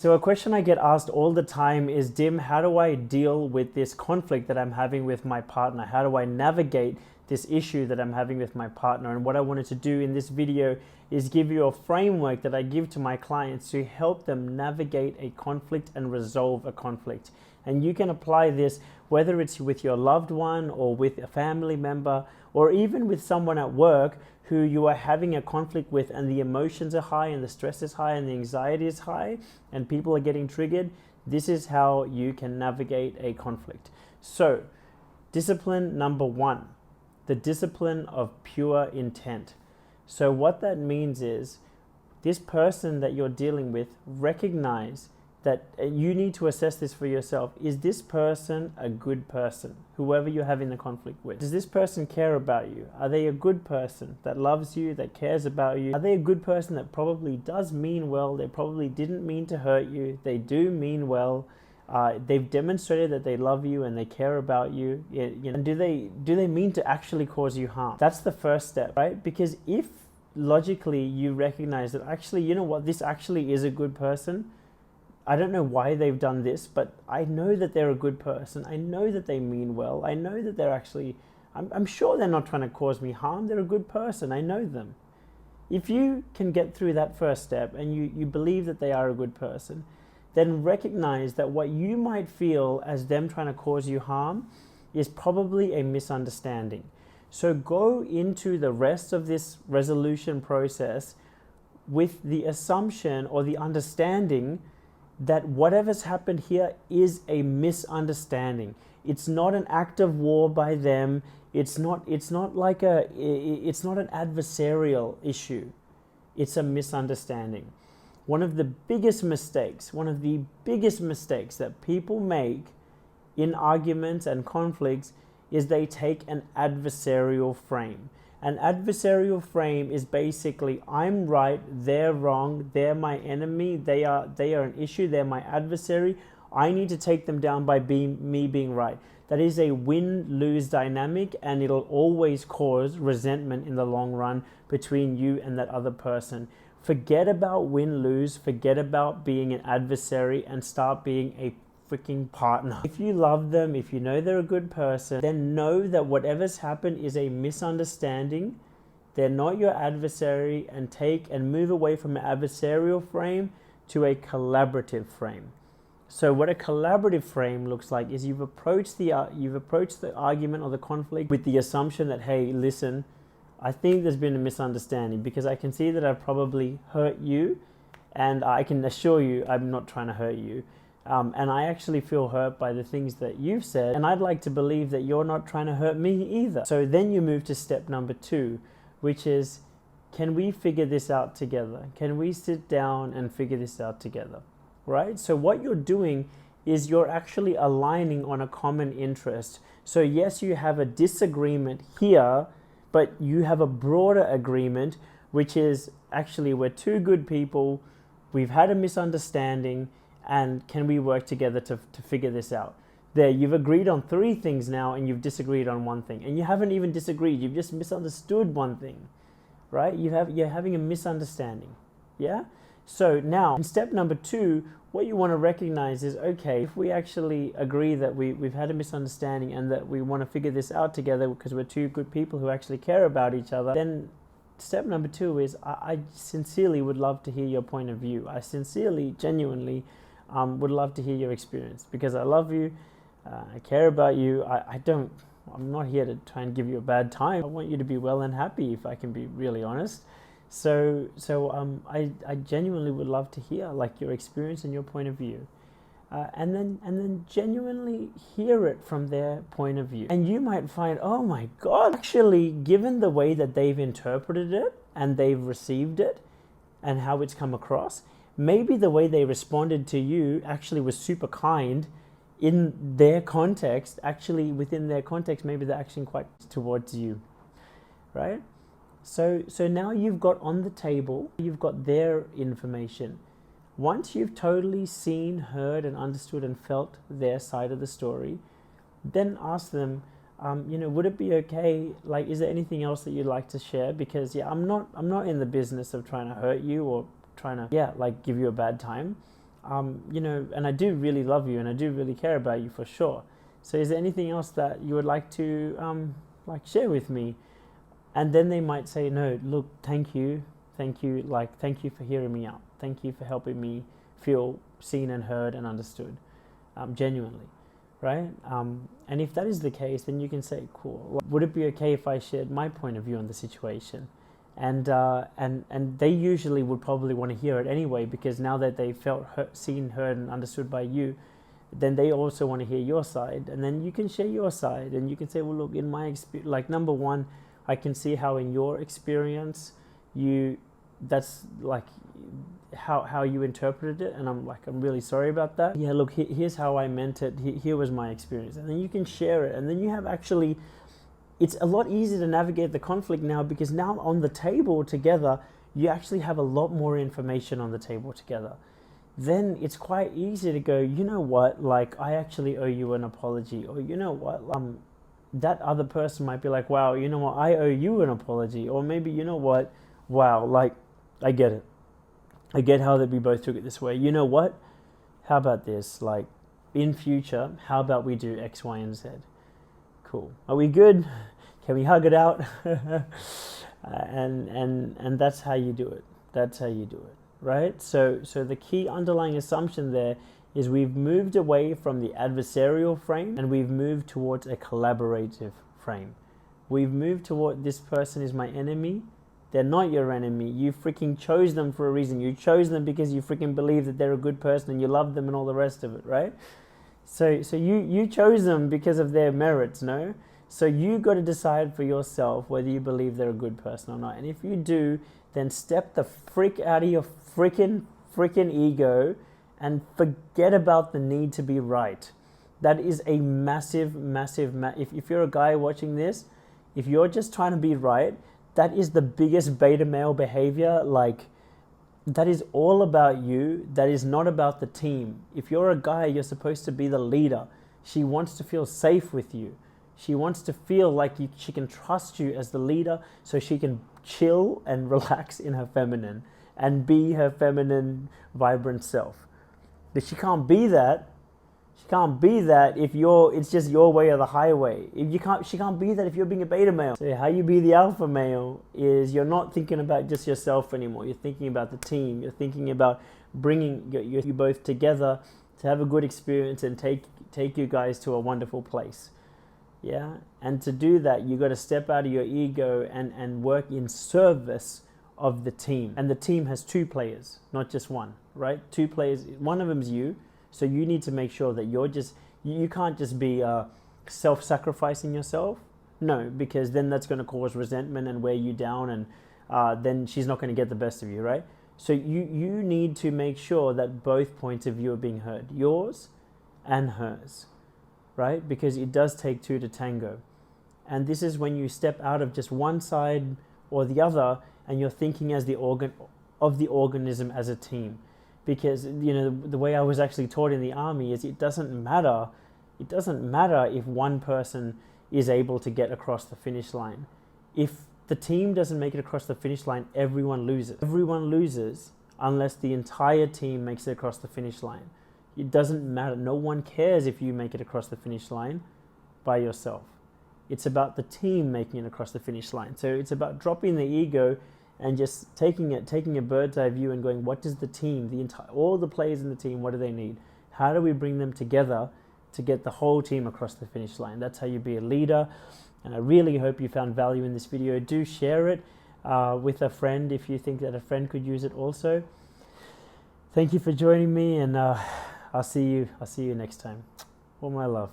So a question I get asked all the time is, Dim, how do I deal with this conflict that I'm having with my partner? How do I navigate this issue that I'm having with my partner? And what I wanted to do in this video is give you a framework that I give to my clients to help them navigate a conflict and resolve a conflict. And you can apply this whether it's with your loved one or with a family member or even with someone at work who you are having a conflict with, and the emotions are high and the stress is high and the anxiety is high and people are getting triggered. This is how you can navigate a conflict. So, discipline number one, the discipline of pure intent. So what that means is this person that you're dealing with, recognize that you need to assess this for yourself. Is this person a good person? Whoever you're having the conflict with. Does this person care about you? Are they a good person that loves you, that cares about you? Are they a good person that probably does mean well? They probably didn't mean to hurt you. They do mean well. They've demonstrated that they love you and they care about you. And do they mean to actually cause you harm? That's the first step, right? Because if logically you recognize that actually, you know what, this actually is a good person. I don't know why they've done this, but I know that they're a good person. I know that they mean well. I know that they're actually, I'm sure they're not trying to cause me harm. They're a good person. I know them. If you can get through that first step and you believe that they are a good person, then recognize that what you might feel as them trying to cause you harm is probably a misunderstanding. So go into the rest of this resolution process with the assumption or the understanding that whatever's happened here is a misunderstanding. It's not an act of war by them. It's not an adversarial issue. It's a misunderstanding. One of the biggest mistakes that people make in arguments and conflicts is they take an adversarial frame. An adversarial frame is basically, I'm right, they're wrong, they're my enemy, they are an issue, they're my adversary. I need to take them down by me being right. That is a win-lose dynamic, and it'll always cause resentment in the long run between you and that other person. Forget about win-lose, forget about being an adversary, and start being a freaking partner. If you love them, if you know they're a good person, then know that whatever's happened is a misunderstanding. They're not your adversary, and take and move away from an adversarial frame to a collaborative frame. So what a collaborative frame looks like is you've approached the argument or the conflict with the assumption that, hey, listen, I think there's been a misunderstanding because I can see that I've probably hurt you, and I can assure you I'm not trying to hurt you. And I actually feel hurt by the things that you've said, and I'd like to believe that you're not trying to hurt me either. So then you move to step number two, which is, can we figure this out together? Can we sit down and figure this out together, right? So what you're doing is you're actually aligning on a common interest. So yes, you have a disagreement here, but you have a broader agreement, which is actually we're two good people, we've had a misunderstanding, and can we work together to figure this out? There, you've agreed on three things now, and you've disagreed on one thing. And you haven't even disagreed, you've just misunderstood one thing, right? You're having a misunderstanding, yeah? So now, in step number two, what you want to recognize is, okay, if we actually agree that we've had a misunderstanding and that we want to figure this out together because we're two good people who actually care about each other, then step number two is, I sincerely would love to hear your point of view. I sincerely, genuinely would love to hear your experience because I love you, I care about you. I'm not here to try and give you a bad time. I want you to be well and happy, if I can be really honest. So I genuinely would love to hear like your experience and your point of view, and then genuinely hear it from their point of view. And you might find, oh my God, actually, given the way that they've interpreted it and they've received it and how it's come across, maybe the way they responded to you actually was super kind in their context. Actually, within their context, maybe they're acting quite towards you, right? So now you've got on the table, you've got their information. Once you've totally seen, heard, and understood and felt their side of the story, then ask them, would it be okay? Like, is there anything else that you'd like to share? Because I'm not in the business of trying to hurt you or trying to give you a bad time. and I do really love you and I do really care about you for sure. So is there anything else that you would like to share with me? And then they might say, no, look, thank you, thank you for hearing me out. Thank you for helping me feel seen and heard and understood, genuinely, right? And if that is the case, then you can say, cool, would it be okay if I shared my point of view on the situation? And they usually would probably want to hear it anyway, because now that they felt seen, heard, and understood by you, then they also want to hear your side, and then you can share your side, and you can say, well, look, in my experience, like, number one, I can see how in your experience that's like how you interpreted it, and I'm really sorry about that. Yeah, look, here's how I meant it. Here was my experience, and then you can share it, and then you have actually, it's a lot easier to navigate the conflict now, because now on the table together, you actually have a lot more information on the table together. Then it's quite easy to go, you know what, like, I actually owe you an apology, or you know what, that other person might be like, wow, you know what, I owe you an apology, or maybe, you know what, wow, like, I get it. I get how that we both took it this way. You know what? How about this? Like, in future, how about we do X, Y, and Z? Cool. Are we good? Can we hug it out? and that's how you do it. That's how you do it, right? So the key underlying assumption there is we've moved away from the adversarial frame and we've moved towards a collaborative frame. We've moved toward, this person is my enemy. They're not your enemy. You freaking chose them for a reason. You chose them because you freaking believe that they're a good person and you love them and all the rest of it, right? So you chose them because of their merits, no? So you got to decide for yourself whether you believe they're a good person or not. And if you do, then step the freak out of your freaking ego and forget about the need to be right. That is a massive, if you're a guy watching this, if you're just trying to be right, that is the biggest beta male behavior. Like, that is all about you. That is not about the team. If you're a guy, you're supposed to be the leader. She wants to feel safe with you. She wants to feel like she can trust you as the leader, so she can chill and relax in her feminine and be her feminine, vibrant self. But she can't be that. She can't be that if it's just your way or the highway. She can't be that if you're being a beta male. So how you be the alpha male is you're not thinking about just yourself anymore. You're thinking about the team. You're thinking about bringing you both together to have a good experience and take you guys to a wonderful place. Yeah, and to do that, you got to step out of your ego and work in service of the team. And the team has two players, not just one, right? Two players. One of them is you. So you need to make sure that you can't just be self-sacrificing yourself. No, because then that's going to cause resentment and wear you down, and then she's not going to get the best of you, right? So you need to make sure that both points of view are being heard, yours and hers, right? Because it does take two to tango. And this is when you step out of just one side or the other, and you're thinking as the organism as a team. Because, the way I was actually taught in the army is it doesn't matter if one person is able to get across the finish line. If the team doesn't make it across the finish line, everyone loses. Everyone loses unless the entire team makes it across the finish line. It doesn't matter. No one cares if you make it across the finish line by yourself. It's about the team making it across the finish line. So it's about dropping the ego and just taking a bird's eye view and going, what does the team, all the players in the team, what do they need? How do we bring them together to get the whole team across the finish line? That's how you be a leader. And I really hope you found value in this video. Do share it with a friend if you think that a friend could use it also. Thank you for joining me, and I'll see you next time. All my love.